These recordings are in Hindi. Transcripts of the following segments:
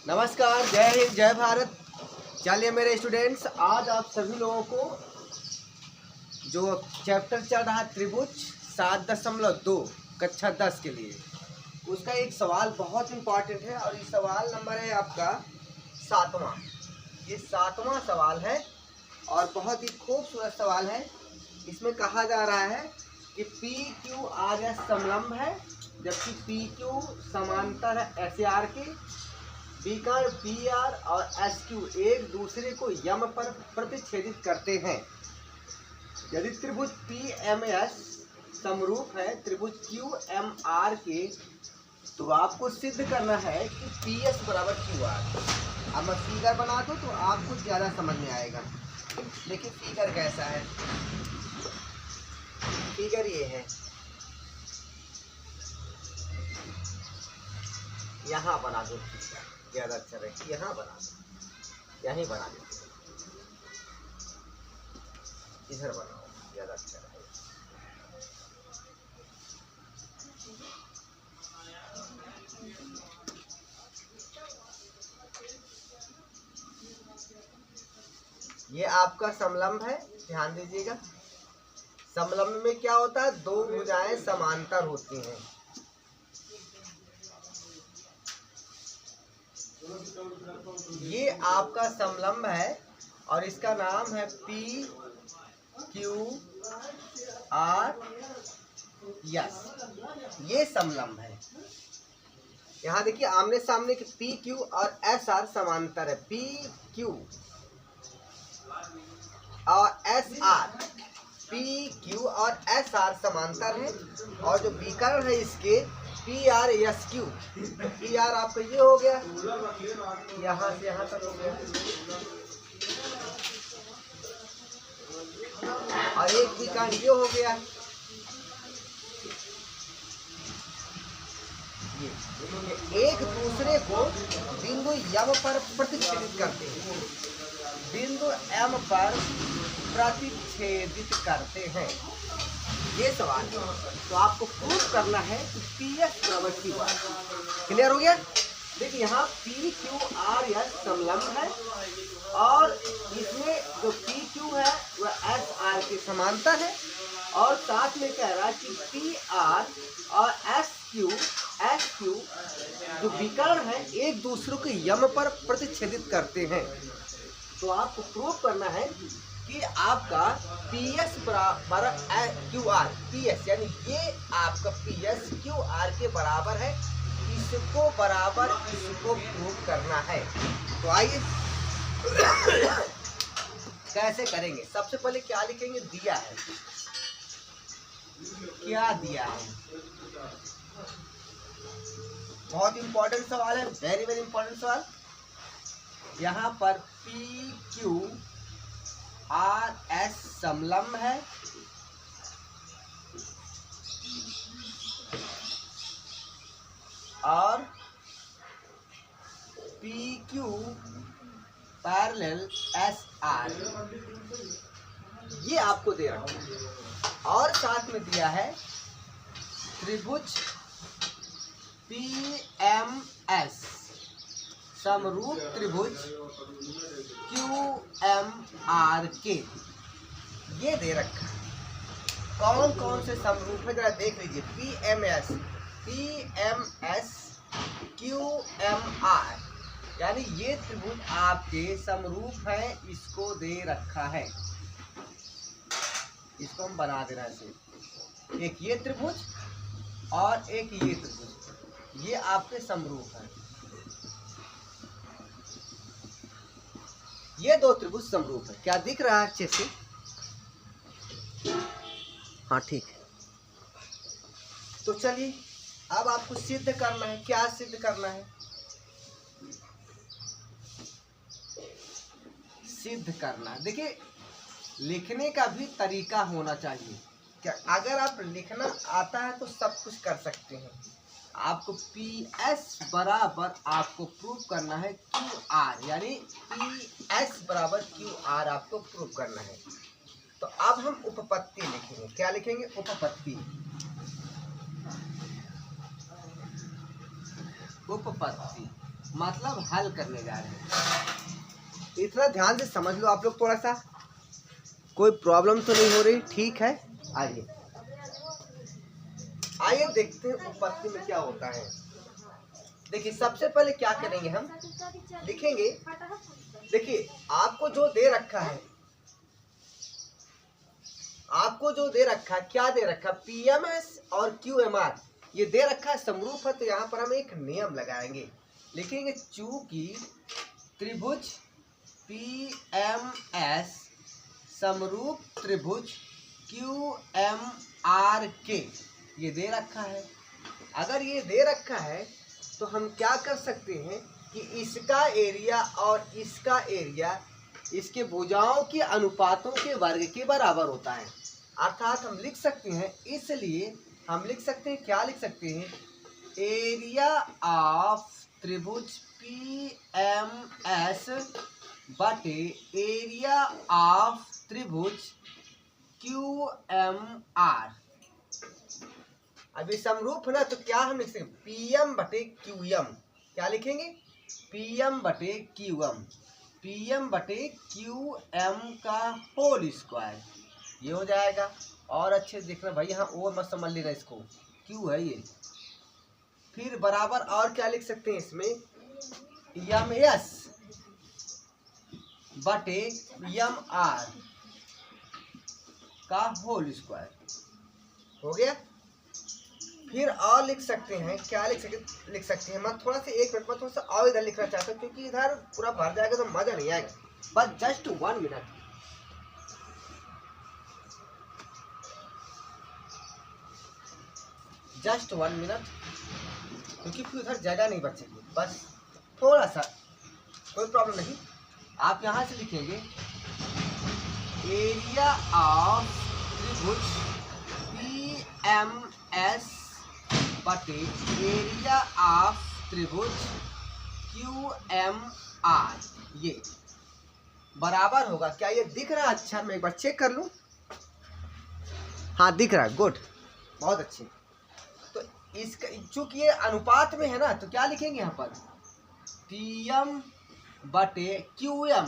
नमस्कार, जय हिंद, जय भारत। चलिए मेरे स्टूडेंट्स, आज आप सभी लोगों को जो चैप्टर चल रहा है त्रिभुज 7.2 कक्षा 10 के लिए, उसका एक सवाल बहुत इम्पॉर्टेंट है और ये सवाल नंबर है आपका 7वां। ये 7वां सवाल है और बहुत ही खूबसूरत सवाल है। इसमें कहा जा रहा है कि पी क्यू आर एस समलंब है, जबकि पी क्यू समांतर है एस आर के। बीकर बी आर और एस क्यू एक दूसरे को यम पर प्रतिच्छेदित करते हैं। यदि त्रिभुज पी एम एस समरूप है त्रिभुज क्यू एम आर के, तो आपको सिद्ध करना है कि पी एस बराबर क्यू आर। अब मैं फिगर बना दूँ तो आपको ज़्यादा समझ में आएगा। देखिए फिगर कैसा है। फिगर ये है, यहाँ बना दो, ज़्यादा अच्छा रहे। यहाँ बना दो, यहीं बना दो, इधर बनाओ, ज़्यादा अच्छा रहेगा। ये आपका समलंब है, ध्यान दीजिएगा। समलंब में क्या होता है, दो भुजाएं समांतर होती हैं। ये आपका समलंब है और इसका नाम है पी क्यू आर एस। ये समलंब है। यहाँ देखिए आमने सामने के पी क्यू और एस आर समांतर है। पी क्यू और एस आर, पी क्यू और एस आर समांतर है। और जो विकर्ण है इसके P R S Q, P R आपका ये हो गया, यहाँ से यहाँ तक हो गया, और एक विकर्ण ये हो गया। ये एक दूसरे को बिंदु यम पर प्रतिच्छेदित करते हैं। बिंदु एम पर प्रतिच्छेदित करते हैं। ये सवाल है, तो आपको प्रूव करना है कि पी एस बराबर क्यू आर। क्लियर हो गया। देखिए यहाँ पी क्यू आर एस समलंब है और इसमें जो पी क्यू है वह एस आर के समांतर है, और साथ में कह रहा है कि पी आर और एस क्यू जो विकर्ण है एक दूसरे को यम पर प्रतिच्छेदित करते हैं। तो आपको प्रूव करना है कि आपका पी एस बराबर क्यू आर, पी एस यानी ये आपका पी एस क्यू आर के बराबर है। इसको बराबर इसको प्रूव करना है। तो आइए कैसे करेंगे। सबसे पहले क्या लिखेंगे, दिया है, क्या दिया है। बहुत इंपॉर्टेंट सवाल है, वेरी वेरी इंपॉर्टेंट सवाल। यहाँ पर पी क्यू आर एस समलंब है और P Q parallel S R, ये आपको दे रखा है। और साथ में दिया है त्रिभुज पी एम एस समरूप त्रिभुज क्यू एम आर के, ये दे रखा है। कौन कौन से समरूप है जरा देख लीजिए। P M S Q M R, यानी ये त्रिभुज आपके समरूप है, इसको दे रखा है। इसको हम बना दे रहे हैं। एक ये त्रिभुज और एक ये त्रिभुज, ये आपके समरूप है। ये दो त्रिभुज समरूप है। क्या दिख रहा है अच्छे से? हाँ ठीक है। तो चलिए अब आपको सिद्ध करना है। क्या सिद्ध करना है? सिद्ध करना। देखिए लिखने का भी तरीका होना चाहिए। क्या अगर आप लिखना आता है तो सब कुछ कर सकते हैं। आपको पी एस बराबर आपको प्रूव करना है क्यू आर, यानी पी एस बराबर क्यू आर आपको प्रूव करना है। तो अब हम उपपत्ति लिखेंगे। क्या लिखेंगे? उपपत्ति। उपपत्ति मतलब हल करने जा रहे हैं। इतना ध्यान से समझ लो आप लोग थोड़ा सा, कोई प्रॉब्लम तो नहीं हो रही? ठीक है, आइए आइए देखते हैं उत्पत्ति में क्या होता है। देखिए सबसे पहले क्या करेंगे, हम लिखेंगे। देखिए आपको जो दे रखा है, क्या दे रखा, पीएमएस और क्यूएमआर ये दे रखा है, समरूप है। तो यहाँ पर हम एक नियम लगाएंगे, लिखेंगे चूंकि त्रिभुज पीएमएस समरूप त्रिभुज क्यूएमआर के ये दे रखा है। अगर ये दे रखा है तो हम क्या कर सकते हैं कि इसका एरिया और इसका एरिया इसके भुजाओं के अनुपातों के वर्ग के बराबर होता है। अर्थात हम लिख सकते हैं, इसलिए हम लिख सकते हैं, क्या लिख सकते हैं, एरिया ऑफ त्रिभुज पीएमएस बटे एरिया ऑफ त्रिभुज क्यूएमआर। अभी समरूप है ना, तो क्या हम लिख सकते हैं, पीएम बटे क्यूएम। क्या लिखेंगे, पीएम बटे क्यूएम, पीएम बटे क्यूएम का होल स्क्वायर, ये हो जाएगा। और अच्छे से देखना भाई, यहाँ और मत समझ लेना, इसको क्यू है ये। फिर बराबर और क्या लिख सकते हैं इसमें, एम एस बटे एम आर का होल स्क्वायर हो गया। फिर और लिख सकते हैं, क्या लिख सकते हैं, मैं थोड़ा सा एक मिनट में थोड़ा सा और इधर लिखना चाहता हूँ, क्योंकि इधर पूरा भर जाएगा तो मजा नहीं आएगा। बस जस्ट 1 मिनट, जस्ट 1 मिनट, क्योंकि फिर उधर जगह नहीं बचेगी। बस थोड़ा सा, कोई प्रॉब्लम नहीं। आप यहाँ से लिखेंगे एरिया ऑफ त्रिभुज पीएमएस बटे एरिया ऑफ त्रिभुज क्यूएमआर, ये बराबर होगा। क्या ये दिख रहा है? अच्छा मैं एक बार चेक कर लूं। हाँ दिख रहा है, गुड, बहुत अच्छे। तो इसका चूंकि ये अनुपात में है ना, तो क्या लिखेंगे यहाँ पर, पीएम बटे क्यूएम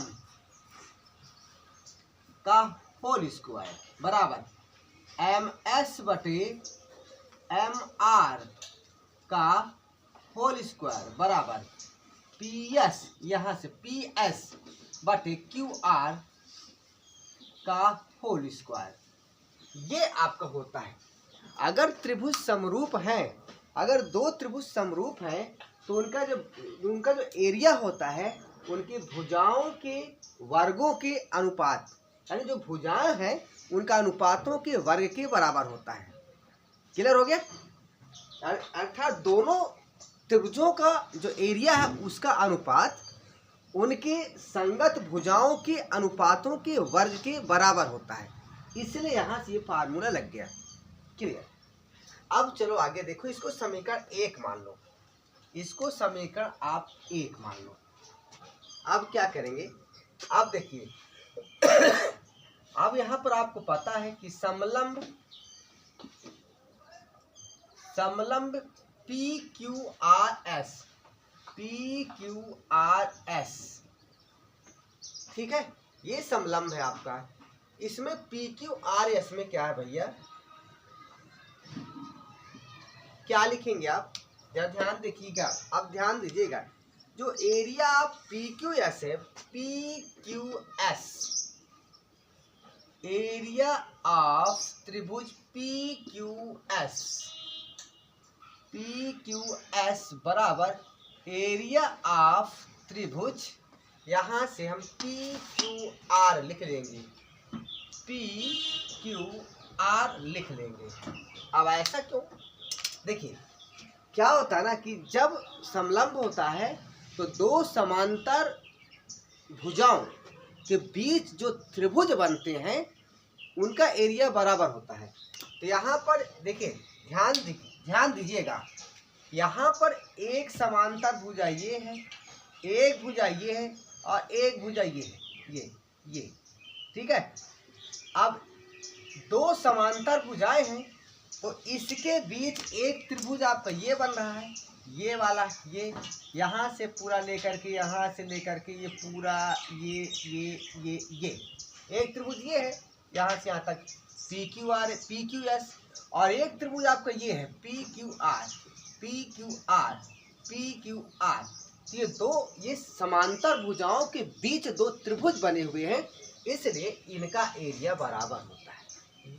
का होल स्क्वायर बराबर एम एस बटे एम आर का होल स्क्वायर बराबर पी एस, यहाँ से पी एस बटे क्यू आर का होल स्क्वायर। ये आपका होता है। अगर त्रिभुज समरूप हैं, अगर दो त्रिभुज समरूप हैं, तो उनका जो एरिया होता है, उनकी भुजाओं के वर्गों के अनुपात, यानी जो भुजाएं हैं उनका अनुपातों के वर्ग के बराबर होता है। क्लियर हो गया? अर्थात दोनों त्रिभुजों का जो एरिया है उसका अनुपात उनके संगत भुजाओं के अनुपातों के वर्ग के बराबर होता है। इसलिए यहाँ से ये फार्मूला लग गया। क्लियर? अब चलो आगे देखो, इसको समीकरण 1 मान लो, इसको समीकरण आप 1 मान लो। अब क्या करेंगे, आप देखिए अब यहाँ पर आपको पता है कि समलंब पी क्यू आर एस, ठीक है, ये समलंब है आपका। इसमें पी क्यू आर एस में क्या है भैया, क्या लिखेंगे आप, जरा ध्यान देखिएगा, अब ध्यान दीजिएगा। जो area of P Q S है, P Q S, area of त्रिभुज पी क्यू एस बराबर एरिया ऑफ त्रिभुज, यहाँ से हम पी क्यू आर लिख लेंगे, पी क्यू आर लिख लेंगे। अब ऐसा क्यों, देखिए क्या होता है ना कि जब समलंब होता है तो दो समांतर भुजाओं के बीच जो त्रिभुज बनते हैं उनका एरिया बराबर होता है। तो यहाँ पर देखिए, ध्यान दीजिएगा, यहाँ पर एक समांतर भुजा ये है, एक भुजा ये है और एक भुजा ये है, ये ठीक है। अब दो समांतर भुजाएं हैं तो इसके बीच एक त्रिभुज आपका ये बन रहा है ये वाला, ये यहाँ से पूरा लेकर के यहाँ से लेकर के ये पूरा ये एक त्रिभुज ये है, यहाँ से यहाँ तक P Q R P Q S, और एक त्रिभुज आपका ये है P Q R P Q R P Q R. ये दो, ये समांतर भुजाओं के बीच दो त्रिभुज बने हुए हैं, इसलिए इनका एरिया बराबर होता है।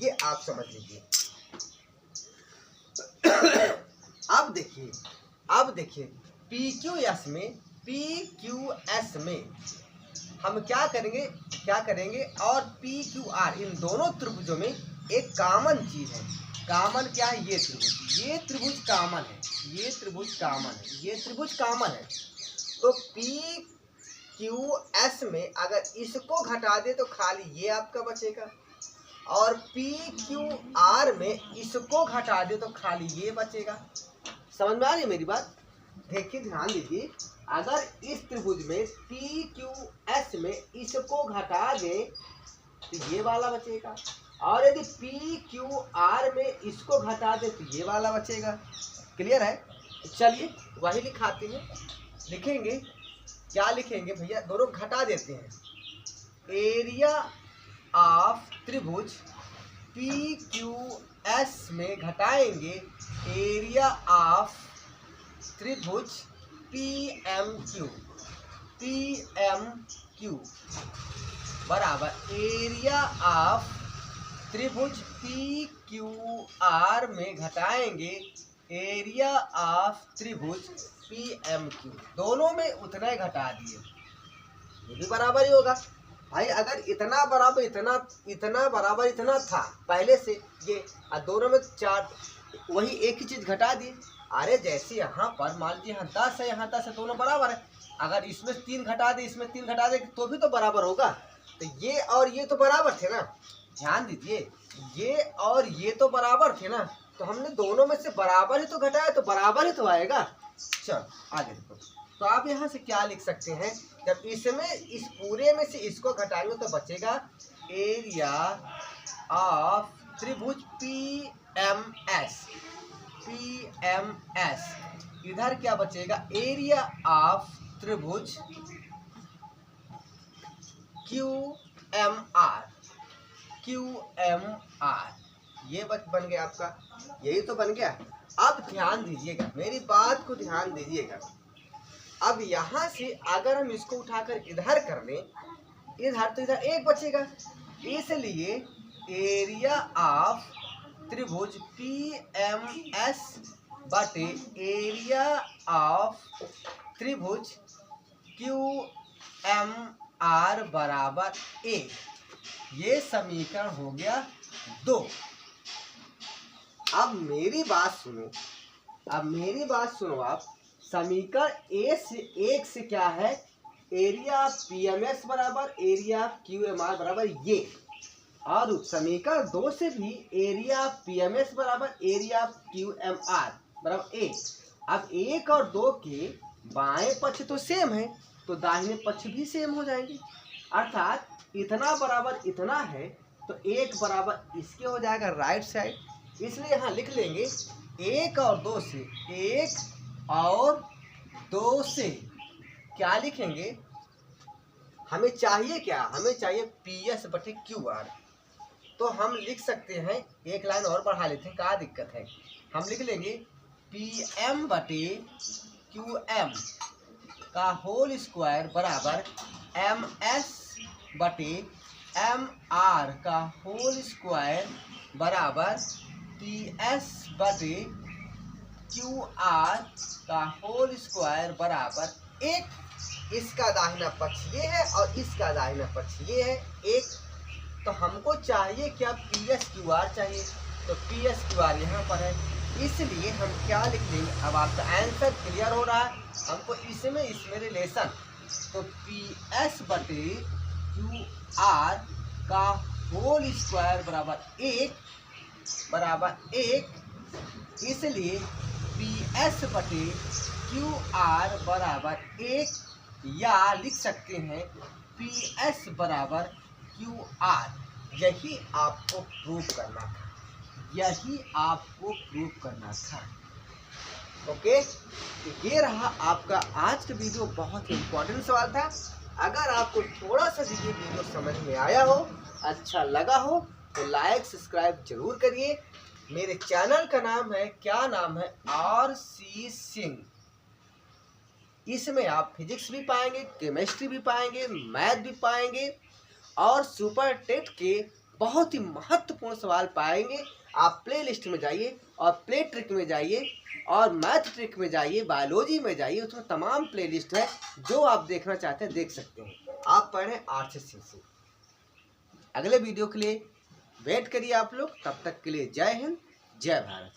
ये आप समझ लीजिए। अब देखिए पी क्यू एस में हम क्या करेंगे और पी क्यू आर, इन दोनों त्रिभुजों में एक कॉमन चीज है। कॉमन क्या है? ये त्रिभुज कॉमन है, ये त्रिभुज कॉमन है। तो पी क्यू एस में अगर इसको घटा दे तो खाली ये आपका बचेगा, और पी क्यू आर में इसको घटा दे तो खाली ये बचेगा। समझ में आ रही है मेरी बात? देखिए, ध्यान दीजिए, अगर इस त्रिभुज में पी क्यू एस में इसको घटा दे तो ये वाला बचेगा, और यदि पी क्यू आर में इसको घटा दे तो ये वाला बचेगा। क्लियर है? चलिए वही लिखाते हैं। लिखेंगे क्या? लिखेंगे भैया, दोनों घटा देते हैं। एरिया ऑफ त्रिभुज पी क्यू एस में घटाएंगे एरिया ऑफ त्रिभुज पी एम क्यू बराबर एरिया ऑफ त्रिभुज पी क्यू आर में घटाएंगे एरिया ऑफ त्रिभुज पी एम क्यू। दोनों में उतना ही घटा दिए, ये भी बराबर ही होगा भाई। अगर इतना बराबर इतना था पहले से, ये दोनों में 4, वही एक ही चीज घटा दी। अरे जैसे यहाँ पर मान लीजिए यहाँ 10 है, यहाँ 10 है, दोनों बराबर है। अगर इसमें 3 घटा दे, इसमें 3 घटा दे तो भी तो बराबर होगा। तो ये और ये तो बराबर थे ना। ध्यान दीजिए, ये और ये तो बराबर थे ना, तो हमने दोनों में से बराबर ही तो घटाया, तो बराबर ही तो आएगा। चल आगे देखो, तो आप यहाँ से क्या लिख सकते हैं? जब इसमें इस पूरे में से इसको घटाएंगे तो बचेगा एरिया ऑफ त्रिभुज पी एम एस। इधर क्या बचेगा? एरिया ऑफ त्रिभुज क्यू एम आर। ये बन गया आपका, यही तो बन गया। अब ध्यान दीजिएगा, मेरी बात को ध्यान दीजिएगा। अब यहाँ से अगर हम इसको उठाकर इधर कर लें, इधर तो इधर एक बचेगा, इसलिए एरिया ऑफ त्रिभुज पी एम एस बटे एरिया ऑफ त्रिभुज क्यू एम आर बराबर 1। ये समीकरण हो गया 2। अब मेरी बात सुनो आप। समीकरण 1 से क्या है? एरिया पी एम एस बराबर एरिया क्यू एम आर बराबर ये, और समीकरण 2 से भी एरिया पी एम एस बराबर एरिया क्यू एम आर बराबर 1। अब 1 और 2 के बाएं पक्ष तो सेम है, तो दाहिने पक्ष भी सेम हो जाएंगे। अर्थात इतना बराबर इतना है, तो 1 बराबर इसके हो जाएगा राइट साइड। इसलिए यहाँ लिख लेंगे 1 और 2 से, 1 और 2 से क्या लिखेंगे? हमें चाहिए क्या? हमें चाहिए पी एस बटे क्यू आर। तो हम लिख सकते हैं, एक लाइन और बढ़ा लेते हैं, क्या दिक्कत है? हम लिख लेंगे पी एम बटे क्यू एम का होल स्क्वायर बराबर एम एस बटे एम आर का होल स्क्वायर बराबर पी एस बटे क्यू आर का होल स्क्वायर बराबर 1। इसका दाहिना पक्ष ये है और इसका दाहिना पक्ष ये है 1। तो हमको चाहिए क्या? पी एस क्यू आर चाहिए, तो पी एस क्यू आर यहाँ पर है, इसलिए हम क्या लिख लेंगे? अब आपका आंसर क्लियर हो रहा है हमको इसमें रिलेशन। तो पी एस बटे क्यू आर का होल स्क्वायर बराबर 1, इसलिए पी एस बटे क्यू आर बराबर 1, या लिख सकते हैं पी एस बराबर क्यू आर। यही आपको प्रूव करना था, ओके, तो ये रहा आपका आज का वीडियो। बहुत ही इम्पोर्टेंट सवाल था। अगर आपको थोड़ा सा भी ये वीडियो समझ में आया हो, अच्छा लगा हो, तो लाइक सब्सक्राइब जरूर करिए। मेरे चैनल का नाम है, क्या नाम है, RC सिंह। इसमें आप फिजिक्स भी पाएंगे, केमिस्ट्री भी पाएंगे, मैथ भी पाएंगे और सुपर टेट के बहुत ही महत्वपूर्ण सवाल पाएंगे। आप प्ले लिस्ट में जाइए और प्ले ट्रिक में जाइए और मैथ ट्रिक में जाइए, बायोलॉजी में जाइए, उसमें तमाम प्ले लिस्ट है। जो आप देखना चाहते हैं देख सकते हैं। आप पढ़ें RC सिंह से। अगले वीडियो के लिए वेट करिए आप लोग। तब तक के लिए जय हिंद, जय भारत।